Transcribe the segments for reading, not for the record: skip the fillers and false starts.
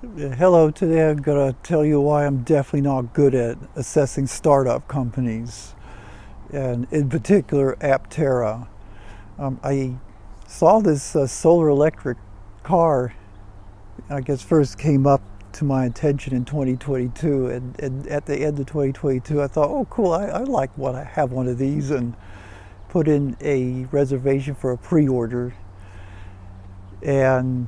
Hello, today I'm going to tell you why I'm definitely not good at assessing startup companies, and in particular Aptera. I saw this solar electric car, I guess first came up to my attention in 2022, and at the end of 2022 I thought, oh cool, I like what I have one of these, and put in a reservation for a pre-order. And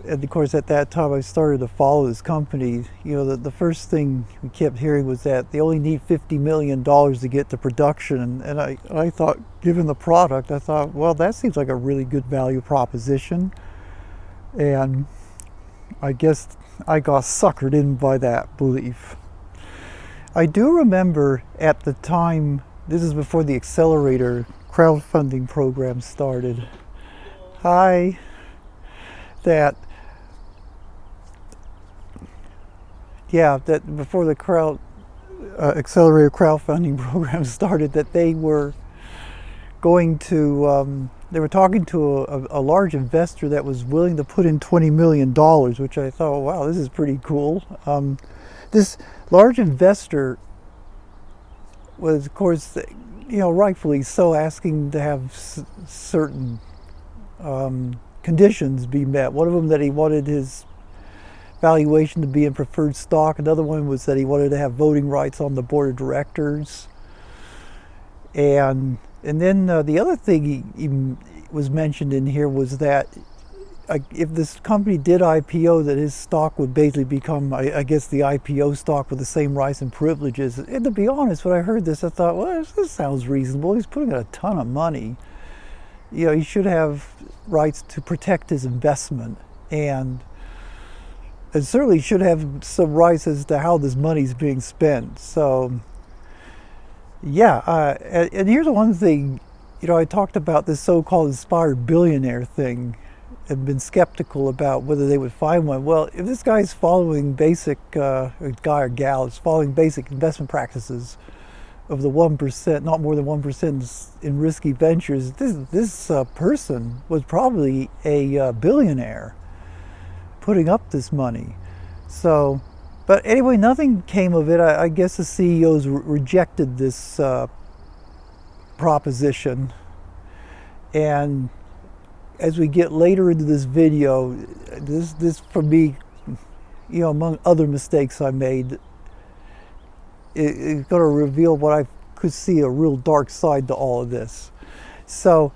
of course, at that time, I started to follow this company. The first thing we kept hearing was that they only need $50 million to get to production. And I thought, given the product, I thought, well, that seems like a really good value proposition. And I guess I got suckered in by that belief. I do remember at the time, this is before the Accelerator crowdfunding program started. Hi. That that before the accelerator crowdfunding program started, that they were going to they were talking to a large investor that was willing to put in $20 million, which I thought, wow, this is pretty cool. This large investor was, of course, rightfully so, asking to have certain conditions be met. One of them, that he wanted his valuation to be in preferred stock. Another one was that he wanted to have voting rights on the board of directors. And then the other thing he was mentioned in here was that if this company did IPO, that his stock would basically become, I guess, the IPO stock with the same rights and privileges. And to be honest, when I heard this, I thought, well, this sounds reasonable. He's putting in a ton of money. He should have rights to protect his investment, and certainly should have some rights as to how this money is being spent. So, and here's one thing. I talked about this so-called inspired billionaire thing, and been skeptical about whether they would find one. Well, if this guy's following basic, guy or gal is following basic investment practices of the 1%, not more than 1% in risky ventures, this person was probably a billionaire putting up this money. So, but anyway, nothing came of it. I guess the CEOs rejected this proposition. And as we get later into this video, this for me, among other mistakes I made, it's going to reveal what I could see a real dark side to all of this. So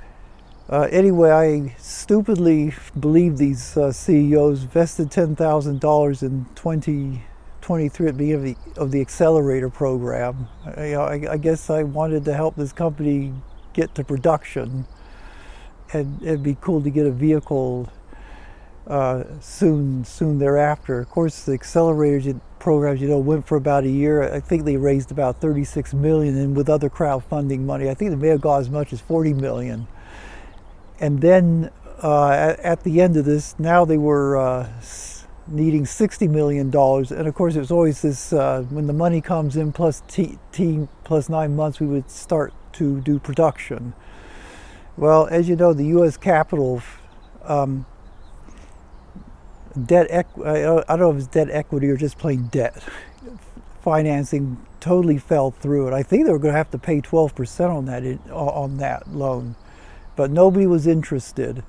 anyway, I stupidly believed these CEOs, vested $10,000 in 2023 at the beginning of the Accelerator program. I guess I wanted to help this company get to production, and it'd be cool to get a vehicle soon thereafter. Of course, the accelerators programs, went for about a year. I think they raised about 36 million, and with other crowdfunding money, I think they may have got as much as 40 million. And then at the end of this, now they were needing $60 million. And of course, it was always this, when the money comes in plus plus 9 months, we would start to do production. Well, as you know, the U.S. Capitol I don't know if it's debt equity or just plain debt financing, totally fell through. And I think they were going to have to pay 12% on that loan, but nobody was interested.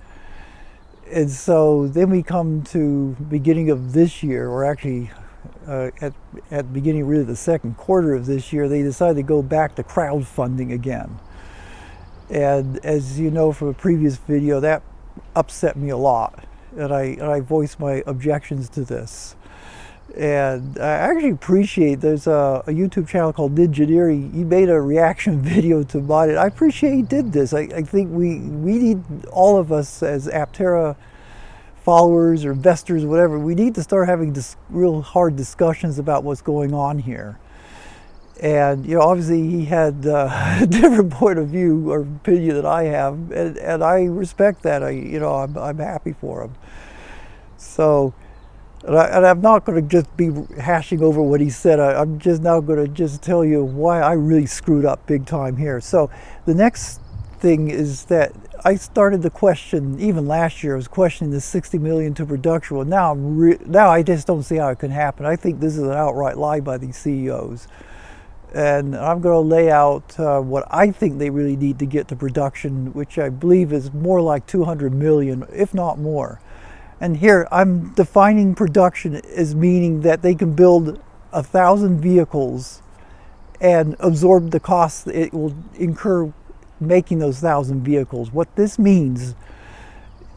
And so then we come to beginning of this year, or actually at the beginning really the second quarter of this year, they decided to go back to crowdfunding again. And as you know from a previous video, that upset me a lot. And I voiced my objections to this. And I actually appreciate, there's a YouTube channel called Ninjaneer. He made a reaction video to mine, and I appreciate he did this. I think we need, all of us as Aptera followers or investors, whatever, we need to start having real hard discussions about what's going on here. And obviously he had a different point of view or opinion than I have, and I respect that. I'm happy for him. So, and I'm not going to just be hashing over what he said. I'm just now going to just tell you why I really screwed up big time here. So the next thing is that I started to question, even last year I was questioning the 60 million to production. Well, now I just don't see how it can happen. I think this is an outright lie by these CEOs. And I'm going to lay out what I think they really need to get to production, which I believe is more like 200 million, if not more. And here I'm defining production as meaning that they can build 1,000 vehicles and absorb the costs it will incur making those 1,000 vehicles. What this means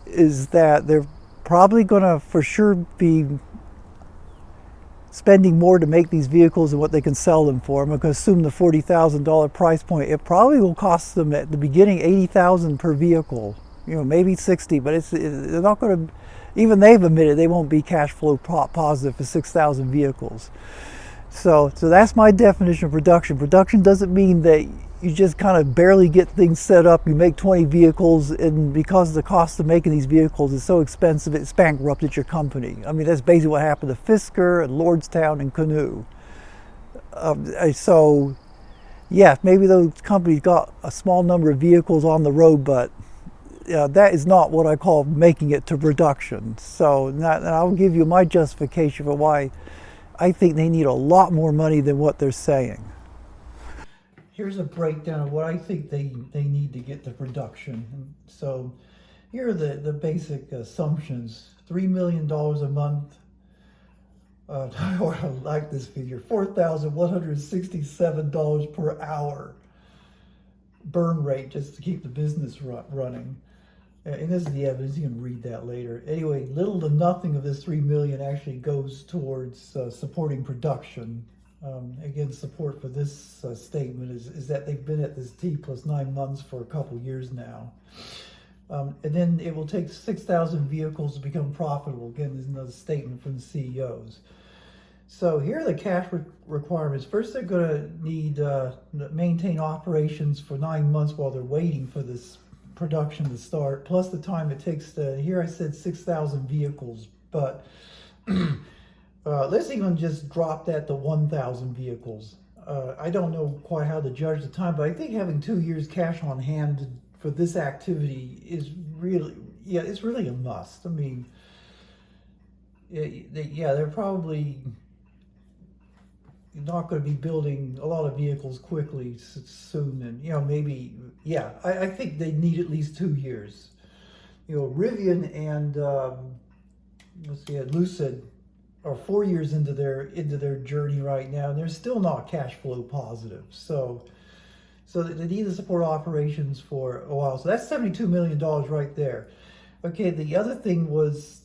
is that they're probably going to for sure be spending more to make these vehicles than what they can sell them for. I'm going to assume the $40,000 price point. It probably will cost them at the beginning $80,000 per vehicle, maybe 60, but they're not going to, even they've admitted they won't be cash flow positive for 6,000 vehicles. So that's my definition of production. Production doesn't mean that you just kind of barely get things set up. You make 20 vehicles, and because the cost of making these vehicles is so expensive, it's bankrupted your company. I mean, that's basically what happened to Fisker and Lordstown and Canoe. So, yeah, maybe those companies got a small number of vehicles on the road, but that is not what I call making it to production. So I'll give you my justification for why I think they need a lot more money than what they're saying. Here's a breakdown of what I think they need to get to production. So here are the basic assumptions. $3 million a month. I like this figure. $4,167 per hour burn rate just to keep the business running. And this is the evidence. You can read that later. Anyway, little to nothing of this $3 million actually goes towards supporting production. Again, support for this statement is that they've been at this T plus 9 months for a couple years now. And then it will take 6,000 vehicles to become profitable. Again, there's another statement from the CEOs. So here are the cash requirements. First, they're going to need maintain operations for 9 months while they're waiting for this production to start, plus the time it takes to, here I said 6,000 vehicles, but let's even just drop that to 1,000 vehicles. I don't know quite how to judge the time, but I think having 2 years cash on hand for this activity is really, it's really a must. I mean, they're probably not going to be building a lot of vehicles quickly soon, and maybe I think they need at least 2 years. Rivian and Lucid are 4 years into their journey right now, and they're still not cash flow positive. So they need to support operations for a while. So that's $72 million right there. Okay, the other thing was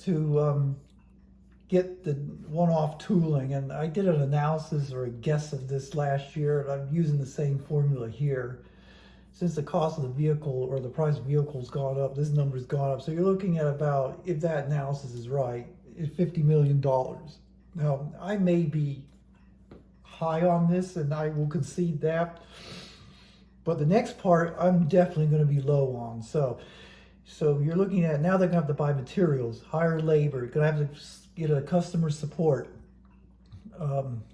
to get the one-off tooling, and I did an analysis or a guess of this last year, and I'm using the same formula here. Since the cost of the vehicle or the price of vehicles gone up, this number's gone up. So you're looking at about, if that analysis is right, $50 million. Now, I may be high on this, and I will concede that, but the next part I'm definitely going to be low on. So you're looking at, now they're going to have to buy materials, hire labor, you're going to have to get a customer support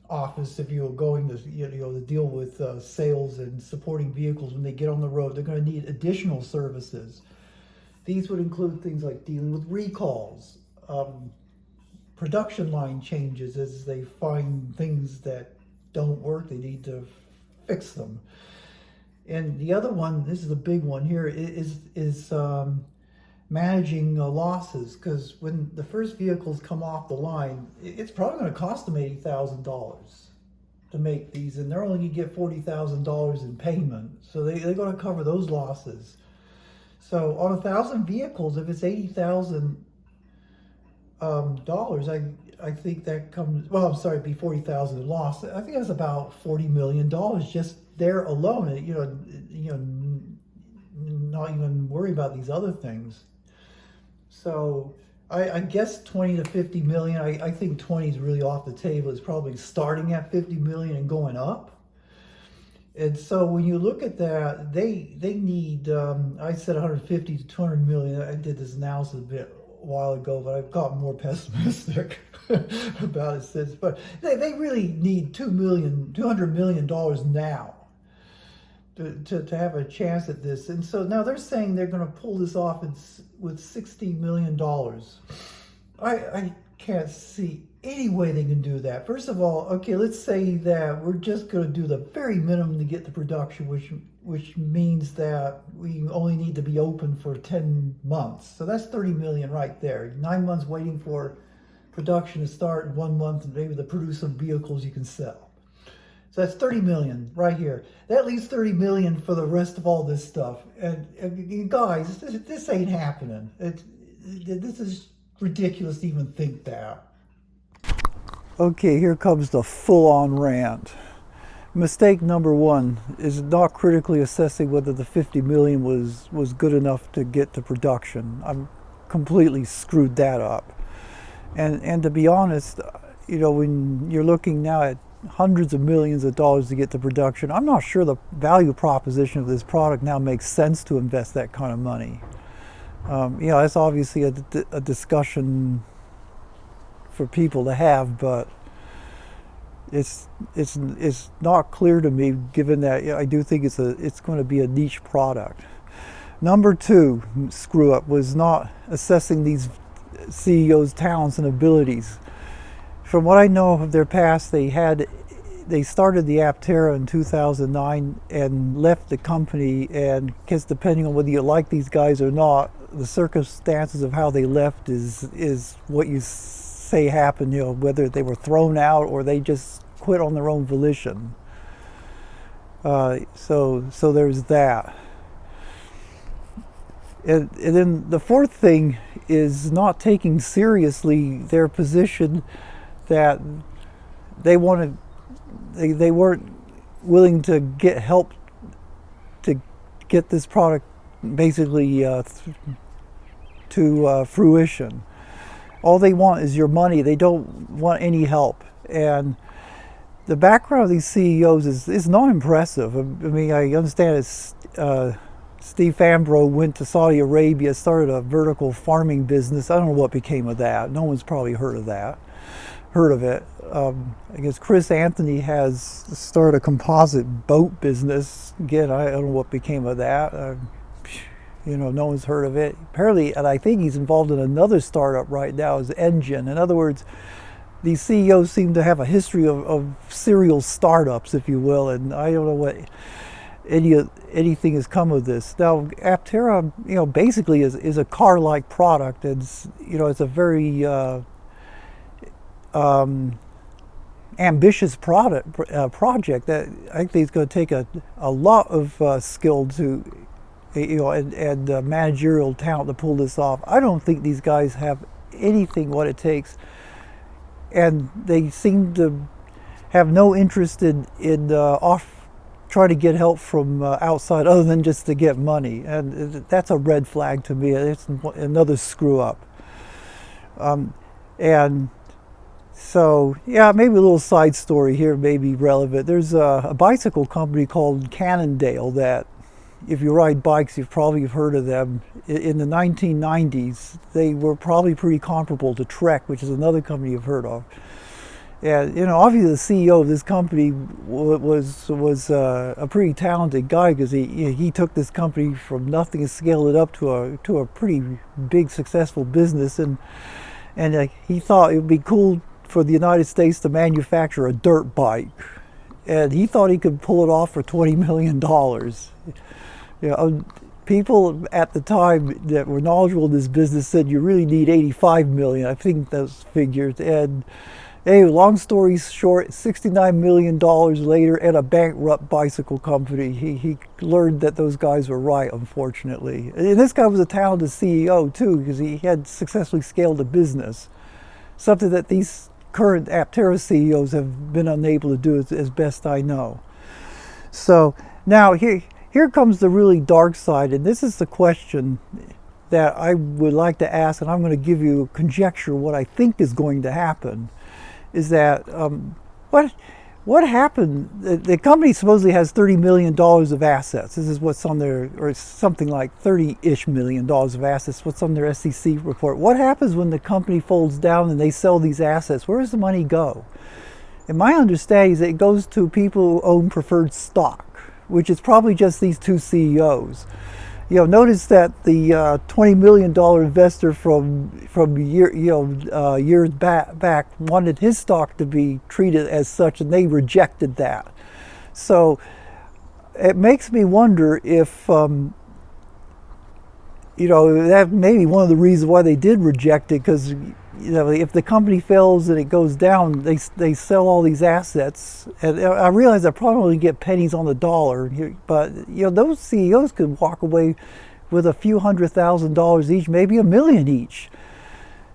office if you're going to to deal with sales and supporting vehicles when they get on the road. They're going to need additional services. These would include things like dealing with recalls, production line changes as they find things that don't work, they need to fix them. And the other one, this is a big one here, is managing losses, because when the first vehicles come off the line, it's probably going to cost them $80,000 to make these, and they're only going to get $40,000 in payment. So they're going to cover those losses. So on 1,000 vehicles, if it's $80,000, I think that comes, well, I'm sorry, it'd be 40,000 in loss. I think that's about $40 million just there alone. Not even worry about these other things. So I guess 20 to 50 million. I think 20 is really off the table. It's probably starting at 50 million and going up. And so when you look at that, they need, I said 150 to 200 million. I did this analysis a while ago, but I've gotten more pessimistic about it since. But they really need $200 million now. to have a chance at this. And so now they're saying they're going to pull this off with $60 million. I can't see any way they can do that. First of all, okay, let's say that we're just going to do the very minimum to get the production, which means that we only need to be open for 10 months. So that's 30 million right there. 9 months waiting for production to start, and 1 month maybe to produce some vehicles you can sell. So that's 30 million right here. That leaves 30 million for the rest of all this stuff. And guys, this ain't happening. This is ridiculous to even think that. Okay, here comes the full-on rant. Mistake number one is not critically assessing whether the 50 million was good enough to get to production. I'm completely screwed that up. And to be honest, you know, when you're looking now at hundreds of millions of dollars to get to production, I'm not sure the value proposition of this product now makes sense to invest that kind of money. You know, that's obviously a discussion for people to have, but it's not clear to me, given that I do think it's going to be a niche product. Number two screw up was not assessing these CEOs' talents and abilities. From what I know of their past, they started the Aptera in 2009 and left the company, and because depending on whether you like these guys or not, the circumstances of how they left is what you say happened, you know, whether they were thrown out or they just quit on their own volition. So there's that. And then the fourth thing is not taking seriously their position that they weren't willing to get help to get this product basically to fruition. All they want is your money. They don't want any help. And the background of these CEOs is not impressive. I mean, I understand it's Steve Fambro went to Saudi Arabia, started a vertical farming business. I don't know what became of that. No one's probably heard of it. I guess Chris Anthony has started a composite boat business. Again, I don't know what became of that. You know, no one's heard of it. Apparently, and I think he's involved in another startup right now, is Engine. In other words, these CEOs seem to have a history of serial startups, if you will, and I don't know what anything has come of this. Now, Aptera, you know, basically is a car-like product. It's, you know, it's a very ambitious project that I think is going to take a lot of skill to, you know, and managerial talent to pull this off. I don't think these guys have anything what it takes, and they seem to have no interest in trying to get help from outside other than just to get money, and that's a red flag to me. It's another screw up. And so, yeah, maybe a little side story here may be relevant. There's a bicycle company called Cannondale that, if you ride bikes, you've probably heard of them. In the 1990s, they were probably pretty comparable to Trek, which is another company you've heard of. And, you know, obviously the CEO of this company was a pretty talented guy, because he took this company from nothing and scaled it up to a pretty big successful business, and he thought it would be cool for the United States to manufacture a dirt bike, and he thought he could pull it off for $20 million. You know, people at the time that were knowledgeable in this business said you really need 85 million. I think those figures. And anyway, long story short, $69 million later, and a bankrupt bicycle company. He learned that those guys were right, unfortunately. And this guy was a talented CEO too, because he had successfully scaled a business, something that these current Aptera CEOs have been unable to do, as best I know. So now here comes the really dark side, and this is the question that I would like to ask, and I'm going to give you a conjecture what I think is going to happen. Is that what happened? The company supposedly has $30 million of assets. This is what's on their, or something like $30-ish million of assets. What's on their SEC report? What happens when the company folds down and they sell these assets? Where does the money go? And my understanding is that it goes to people who own preferred stock, which is probably just these two CEOs. Notice that the $20 million investor from years back wanted his stock to be treated as such, and they rejected that. So it makes me wonder if that may be one of the reasons why they did reject it, because if the company fails and it goes down, they sell all these assets. And I realize I probably only get pennies on the dollar, but those CEOs could walk away with a few $100,000 each, maybe $1 million each,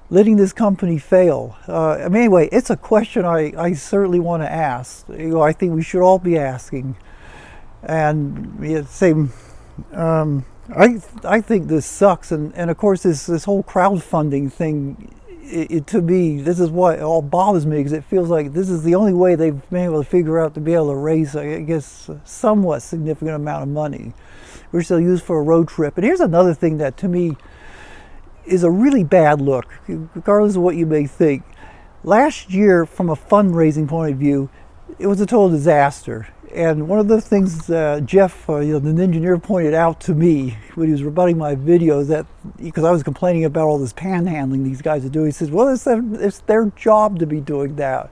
letting this company fail. Anyway, it's a question I certainly want to ask. I think we should all be asking. And same. I think this sucks, and of course this whole crowdfunding thing, to me, this is what all bothers me, because it feels like this is the only way they've been able to figure out to be able to raise, I guess, somewhat significant amount of money, which they'll use for a road trip. And here's another thing that to me is a really bad look, regardless of what you may think. Last year, from a fundraising point of view, it was a total disaster. And one of the things Jeff, the engineer, pointed out to me when he was rebutting my videos, that because I was complaining about all this panhandling these guys are doing, he says, well, it's their job to be doing that.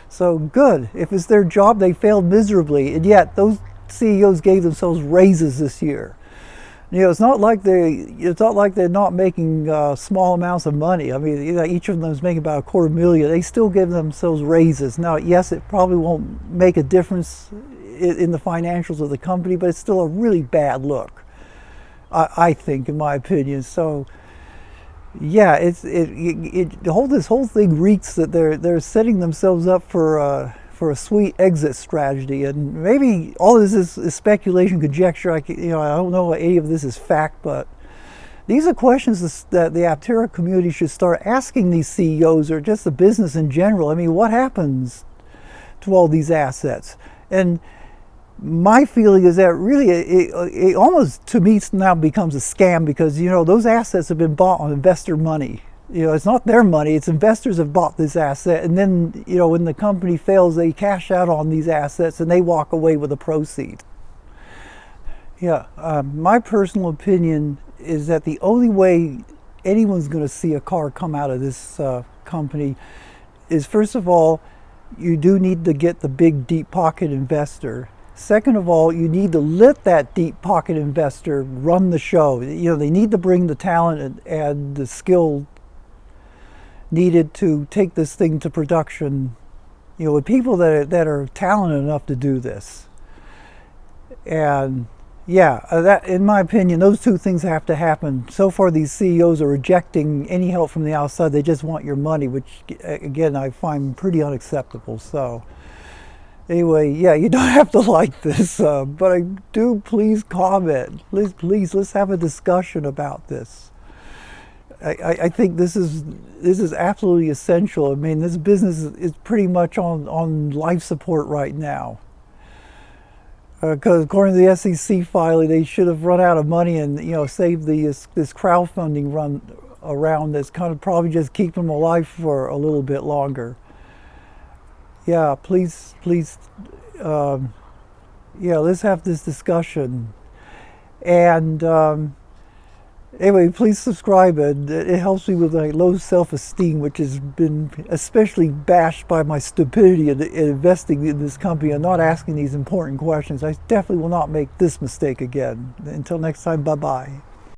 So good. If it's their job, they failed miserably. And yet those CEOs gave themselves raises this year. It's not like they're not making small amounts of money. I mean, each of them is making about $250,000. They still give themselves raises. Now, yes, it probably won't make a difference in the financials of the company, but it's still a really bad look, I think, in my opinion. So, yeah, this whole thing reeks that they're setting themselves up for a sweet exit strategy, and maybe all this is speculation, conjecture. I don't know if any of this is fact, but these are questions that the Aptera community should start asking these CEOs, or just the business in general. I mean, what happens to all these assets? And my feeling is that really it almost, to me, now becomes a scam, because those assets have been bought on investor money. It's not their money, it's investors have bought this asset, and then when the company fails, they cash out on these assets and they walk away with the proceeds. My personal opinion is that the only way anyone's going to see a car come out of this company is, first of all, you do need to get the big deep pocket investor. Second of all, you need to let that deep pocket investor run the show. They need to bring the talent and the skill needed to take this thing to production, with people that are talented enough to do this. And that, in my opinion, those two things have to happen. So far, these CEOs are rejecting any help from the outside. They just want your money, which, again, I find pretty unacceptable. So anyway, you don't have to like this, but I do, please comment. Please, let's have a discussion about this. I think this is absolutely essential. I mean, this business is pretty much on life support right now. Because according to the SEC filing, they should have run out of money and saved this crowdfunding run around that's kind of probably just keep them alive for a little bit longer. Please, let's have this discussion. And anyway, please subscribe. It helps me with my low self-esteem, which has been especially bashed by my stupidity in investing in this company and not asking these important questions. I definitely will not make this mistake again. Until next time, bye-bye.